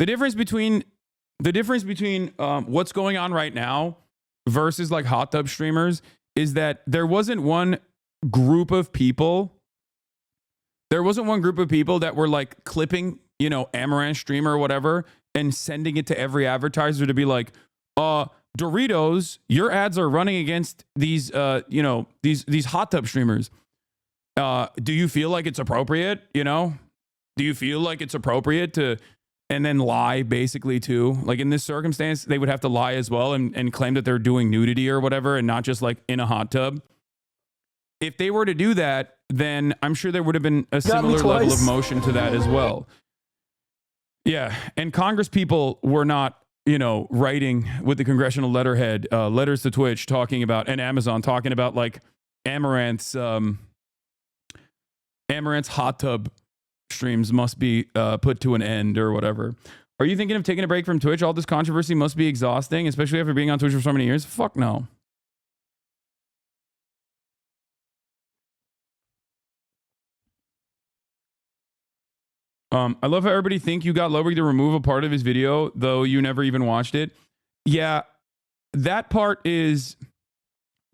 The difference between what's going on right now versus like hot tub streamers is that there wasn't one group of people that were like clipping, Amaranth streamer or whatever and sending it to every advertiser to be like, Doritos, your ads are running against these these hot tub streamers. Do you feel like it's appropriate? Do you feel like it's appropriate to, and then lie basically too? Like in this circumstance, they would have to lie as well and claim that they're doing nudity or whatever and not just like in a hot tub. If they were to do that, then I'm sure there would have been a similar level of motion to that as well. Yeah. And Congress people were not, writing with the congressional letterhead, letters to Twitch talking about, and Amazon talking about like Amaranth's hot tub streams must be put to an end or whatever. Are you thinking of taking a break from Twitch? All this controversy must be exhausting, especially after being on Twitch for so many years. Fuck no. I love how everybody think you got Lowry to remove a part of his video, though you never even watched it. Yeah, that part of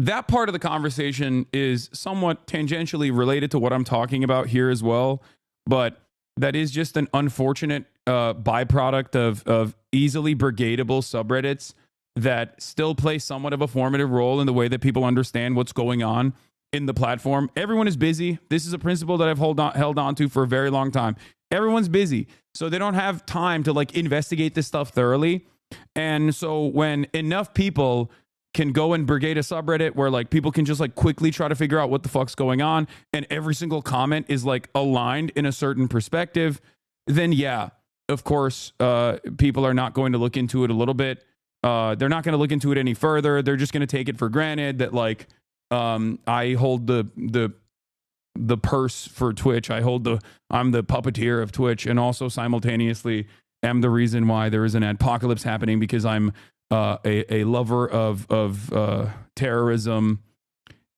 the conversation is somewhat tangentially related to what I'm talking about here as well. But that is just an unfortunate byproduct of easily brigadeable subreddits that still play somewhat of a formative role in the way that people understand what's going on in the platform. Everyone is busy. This is a principle that I've held on to for a very long time. Everyone's busy, so they don't have time to like investigate this stuff thoroughly. And so when enough people can go and brigade a subreddit where like people can just like quickly try to figure out what the fuck's going on, and every single comment is like aligned in a certain perspective, then yeah, of course, people are not going to look into it a little bit. They're not going to look into it any further. They're just going to take it for granted that like I hold the purse for Twitch. I'm the puppeteer of Twitch, and also simultaneously am the reason why there is an adpocalypse happening, because I'm a lover of terrorism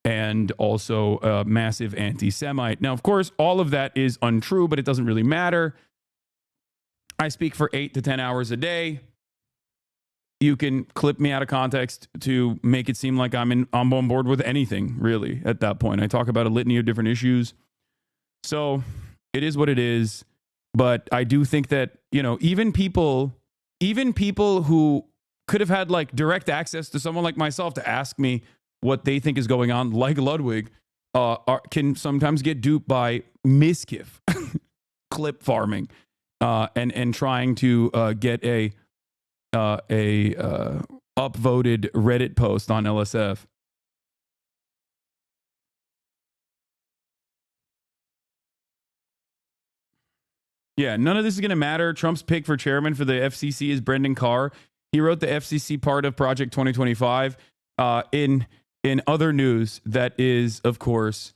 and also a massive anti-Semite. Now, of course, all of that is untrue, but it doesn't really matter. I speak for 8 to 10 hours a day. You can clip me out of context to make it seem like I'm on board with anything, really, at that point. I talk about a litany of different issues. So it is what it is. But I do think that, even people who could have had like direct access to someone like myself to ask me what they think is going on, like Ludwig, can sometimes get duped by mischief, clip farming, and trying to get a upvoted Reddit post on LSF. Yeah, none of this is going to matter. Trump's pick for chairman for the FCC is Brendan Carr. He wrote the FCC part of Project 2025. In other news, that is, of course,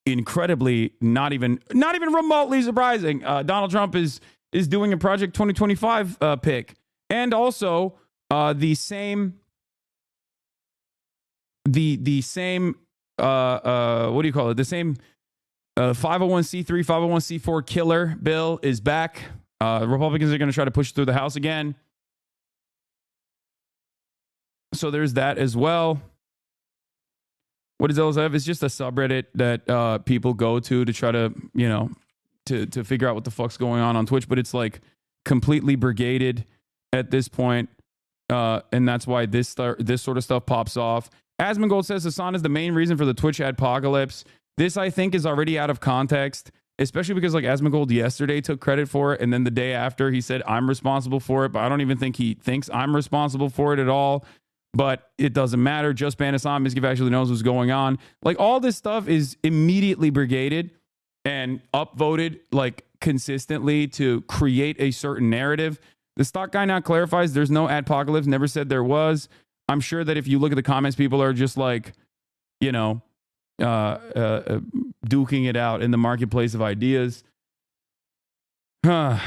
incredibly not even remotely surprising. Donald Trump is doing a Project 2025 pick. And also, the same, what do you call it? The same 501c3, 501c4 killer bill is back. Republicans are going to try to push through the House again. So there's that as well. What is LSF? It's just a subreddit that people go to try to, to figure out what the fuck's going on Twitch. But it's like completely brigaded at this point, and that's why this sort of stuff pops off. Asmongold says Hasan is the main reason for the Twitch adpocalypse. This, I think, is already out of context, especially because like Asmongold yesterday took credit for it, and then the day after he said I'm responsible for it, but I don't even think he thinks I'm responsible for it at all. But it doesn't matter. Just ban Hasan. Mizkiff actually knows what's going on. Like all this stuff is immediately brigaded and upvoted like consistently to create a certain narrative. The stock guy now clarifies there's no adpocalypse, never said there was. I'm sure that if you look at the comments, people are just like, duking it out in the marketplace of ideas. But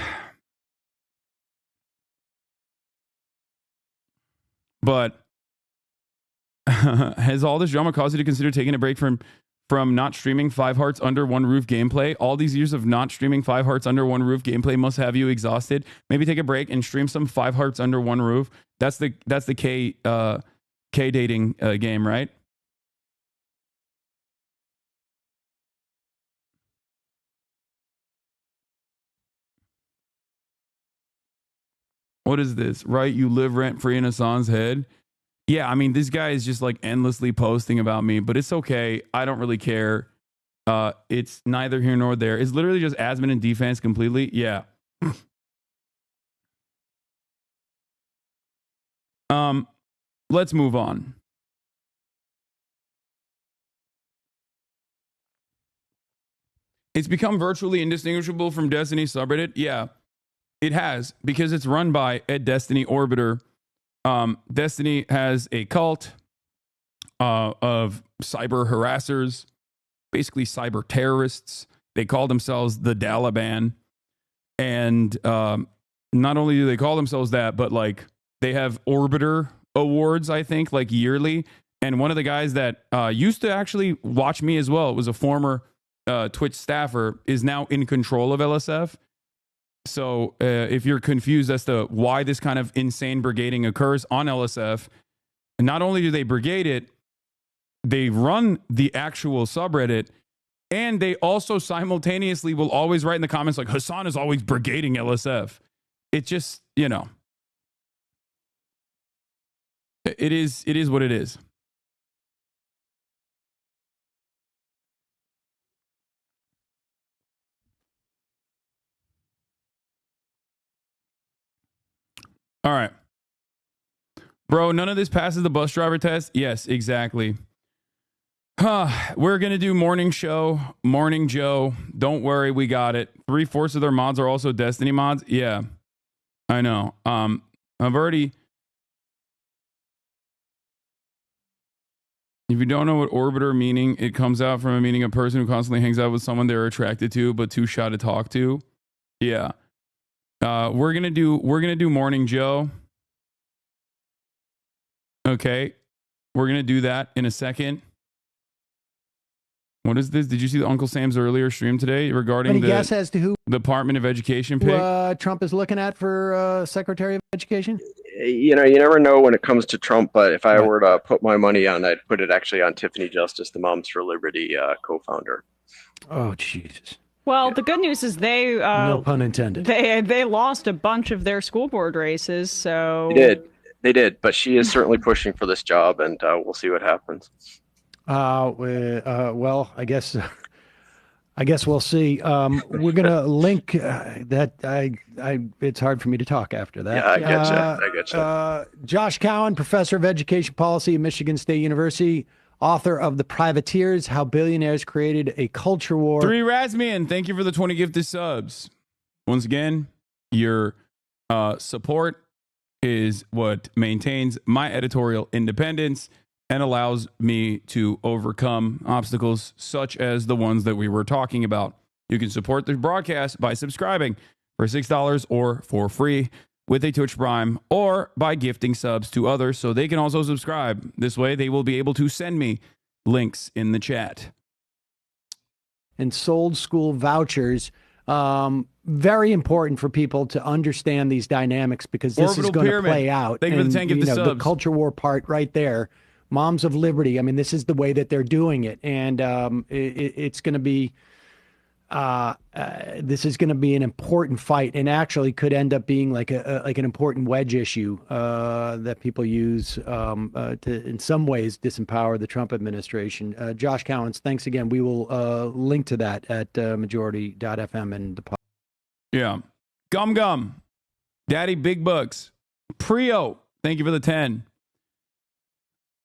has all this drama caused you to consider taking a break from from not streaming 5 Hearts Under One Roof gameplay. All these years of not streaming 5 Hearts Under One Roof gameplay must have you exhausted. Maybe take a break and stream some 5 Hearts Under One Roof. That's the K dating game, right? What is this? Right? You live rent free in Hasan's head. Yeah, I mean, this guy is just like endlessly posting about me, but it's okay. I don't really care. It's neither here nor there. It's literally just admin and defense completely. Yeah. Let's move on. It's become virtually indistinguishable from Destiny subreddit. Yeah, it has, because it's run by a Destiny Orbiter. Destiny has a cult of cyber harassers, basically cyber terrorists. They call themselves the Dalaban. And not only do they call themselves that, but like they have Orbiter awards, I think, like yearly. And one of the guys that used to actually watch me as well, was a former Twitch staffer, is now in control of LSF. So if you're confused as to why this kind of insane brigading occurs on LSF, not only do they brigade it, they run the actual subreddit, and they also simultaneously will always write in the comments like, Hasan is always brigading LSF. It just, you know, it is what it is. All right. Bro, none of this passes the bus driver test? Yes, exactly. We're going to do morning show, morning Joe. Don't worry, we got it. 3/4 of their mods are also Destiny mods. Yeah, I know. I've already... If you don't know what orbiter meaning, it comes out from a meaning a person who constantly hangs out with someone they're attracted to, but too shy to talk to. Yeah. We're gonna do morning Joe. Okay. We're gonna do that in a second. What is this? Did you see the Uncle Sam's earlier stream today regarding Any guess as to who the Department of Education pick? Trump is looking at for Secretary of Education? You know, you never know when it comes to Trump, but if I were to put my money on, I'd put it actually on Tiffany Justice, the Moms for Liberty co-founder. Oh, Jesus. Well, the good news is they no pun intended. They lost a bunch of their school board races, so They did, but she is certainly pushing for this job, and we'll see what happens. Well, I guess we'll see. We're gonna link that. It's hard for me to talk after that. Yeah, I get you. Josh Cowan, professor of education policy at Michigan State University, author of The Privateers: How Billionaires Created a Culture War. 3 Razmian, thank you for the 20 gifted subs. Once again, your support is what maintains my editorial independence and allows me to overcome obstacles such as the ones that we were talking about. You can support the broadcast by subscribing for $6 or for free with a Twitch Prime, or by gifting subs to others so they can also subscribe. This way they will be able to send me links in the chat. And sold school vouchers. Very important for people to understand these dynamics, because this Orbital is going to Pyramid. play out. Thank you for the 10 gifted subs. The culture war part right there. Moms of Liberty. I mean, this is the way that they're doing it, and it's going to be. This is going to be an important fight, and actually could end up being like an important wedge issue that people use to, in some ways, disempower the Trump administration. Josh Cowens, thanks again. We will link to that at majority.fm and the pod. Yeah. Gum, Daddy Big Bucks, Prio, thank you for the 10.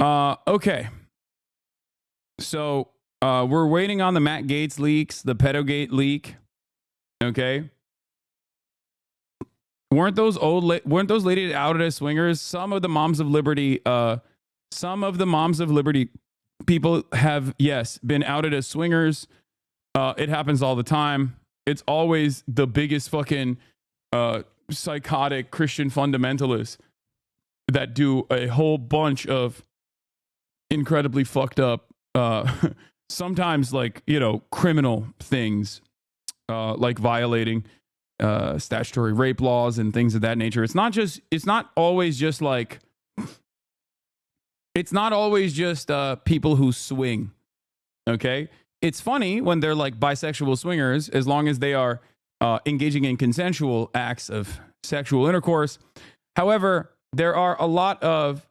Okay. So we're waiting on the Matt Gaetz leaks, the Pedogate leak. Okay. Weren't those ladies outed as swingers? Some of the Moms of Liberty people have, yes, been outed as swingers. It happens all the time. It's always the biggest fucking psychotic Christian fundamentalists that do a whole bunch of incredibly fucked up sometimes like, criminal things, like violating statutory rape laws and things of that nature. It's not always just people who swing. Okay. It's funny when they're like bisexual swingers, as long as they are engaging in consensual acts of sexual intercourse. However, there are a lot of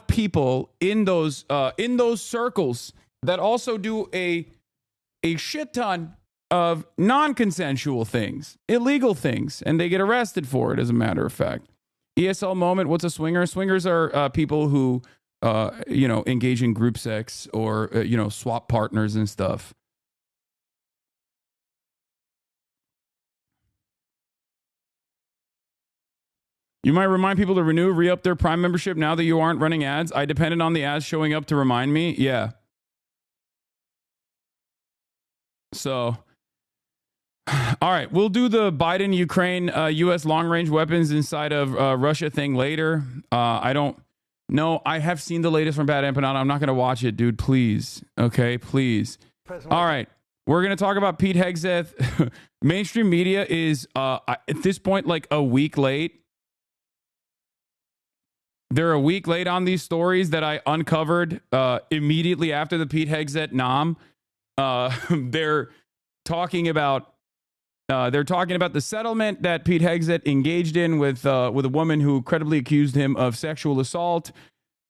people in those circles that also do a shit ton of non-consensual things, illegal things, and they get arrested for it, as a matter of fact. ESL moment, what's a swinger? Swingers are people who, engage in group sex or, swap partners and stuff. You might remind people to re-up their Prime membership now that you aren't running ads. I depended on the ads showing up to remind me. Yeah. So, all right, we'll do the Biden, Ukraine, U.S. long-range weapons inside of Russia thing later. I don't know. I have seen the latest from Bad Empanada. I'm not going to watch it, dude. Please. Okay, please. All right. We're going to talk about Pete Hegseth. Mainstream media is, at this point, like a week late. They're a week late on these stories that I uncovered immediately after the Pete Hegseth nom. They're talking about the settlement that Pete Hegseth engaged in with a woman who credibly accused him of sexual assault,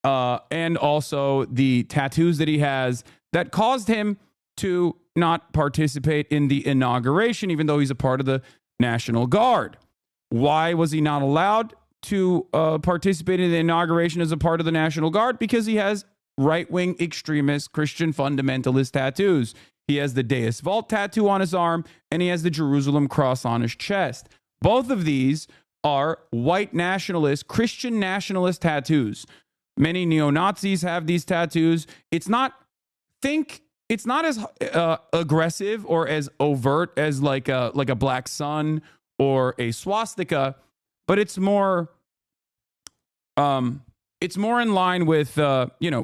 and also the tattoos that he has that caused him to not participate in the inauguration, even though he's a part of the National Guard. Why was he not allowed to participate in the inauguration as a part of the National Guard? Because he has right-wing extremist Christian fundamentalist tattoos. He has the Deus Vult tattoo on his arm, and he has the Jerusalem cross on his chest. Both of these are white nationalist, Christian nationalist tattoos. Many neo-Nazis have these tattoos. It's not as aggressive or as overt as like a black sun or a swastika, but it's more in line with,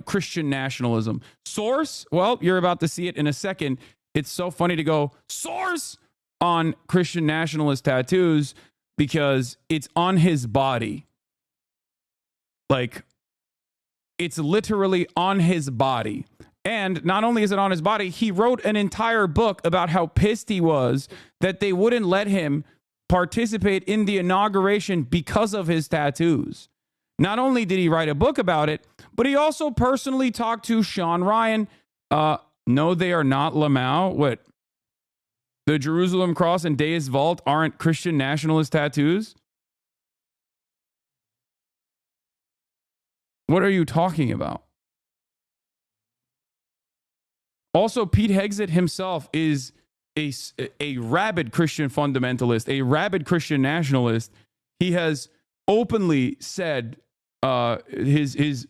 Christian nationalism. Source? Well, you're about to see it in a second. It's so funny to go source on Christian nationalist tattoos because it's on his body. Like, it's literally on his body. And not only is it on his body, he wrote an entire book about how pissed he was that they wouldn't let him participate in the inauguration because of his tattoos. Not only did he write a book about it, but he also personally talked to Sean Ryan. No, they are not Lamau. What? The Jerusalem cross and Deus Vult aren't Christian nationalist tattoos? What are you talking about? Also, Pete Hegseth himself is a rabid Christian fundamentalist, a rabid Christian nationalist. He has openly said his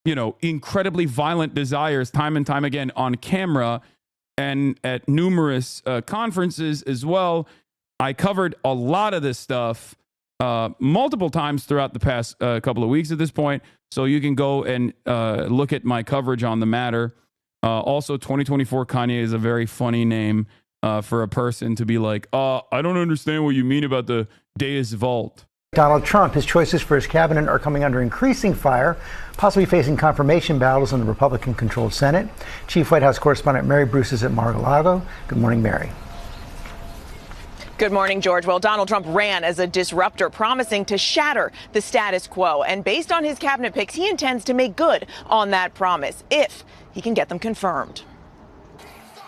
incredibly violent desires time and time again on camera and at numerous conferences as well. I covered a lot of this stuff multiple times throughout the past couple of weeks at this point, so you can go and look at my coverage on the matter. Also, 2024 Kanye is a very funny name for a person to be like, I don't understand what you mean about the Deus Vult. Donald Trump, his choices for his cabinet are coming under increasing fire, possibly facing confirmation battles in the Republican-controlled Senate. Chief White House correspondent Mary Bruce is at Mar-a-Lago. Good morning, Mary. Good morning, George. Well, Donald Trump ran as a disruptor, promising to shatter the status quo. And based on his cabinet picks, he intends to make good on that promise if he can get them confirmed.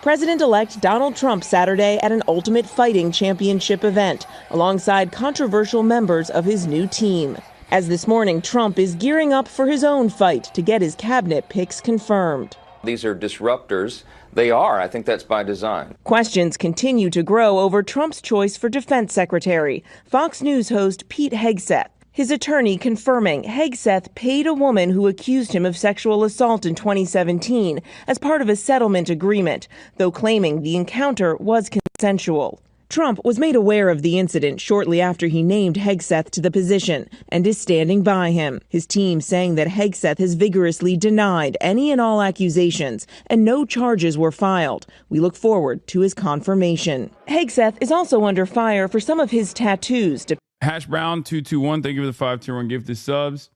President-elect Donald Trump Saturday at an Ultimate Fighting Championship event alongside controversial members of his new team. As this morning, Trump is gearing up for his own fight to get his cabinet picks confirmed. These are disruptors. They are. I think that's by design. Questions continue to grow over Trump's choice for defense secretary. Fox News host Pete Hegseth. His attorney confirming Hegseth paid a woman who accused him of sexual assault in 2017 as part of a settlement agreement, though claiming the encounter was consensual. Trump was made aware of the incident shortly after he named Hegseth to the position and is standing by him. His team saying that Hegseth has vigorously denied any and all accusations and no charges were filed. We look forward to his confirmation. Hegseth is also under fire for some of his tattoos. Hash Brown 221, thank you for the 521 gifted subs.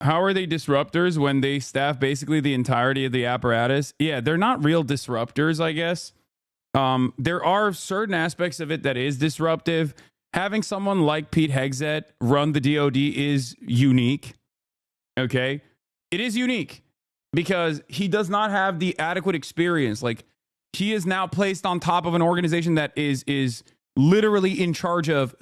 How are they disruptors when they staff basically the entirety of the apparatus? Yeah, they're not real disruptors, I guess. There are certain aspects of it that is disruptive. Having someone like Pete Hegseth run the DOD is unique. Okay? It is unique because he does not have the adequate experience. Like, he is now placed on top of an organization that is literally in charge of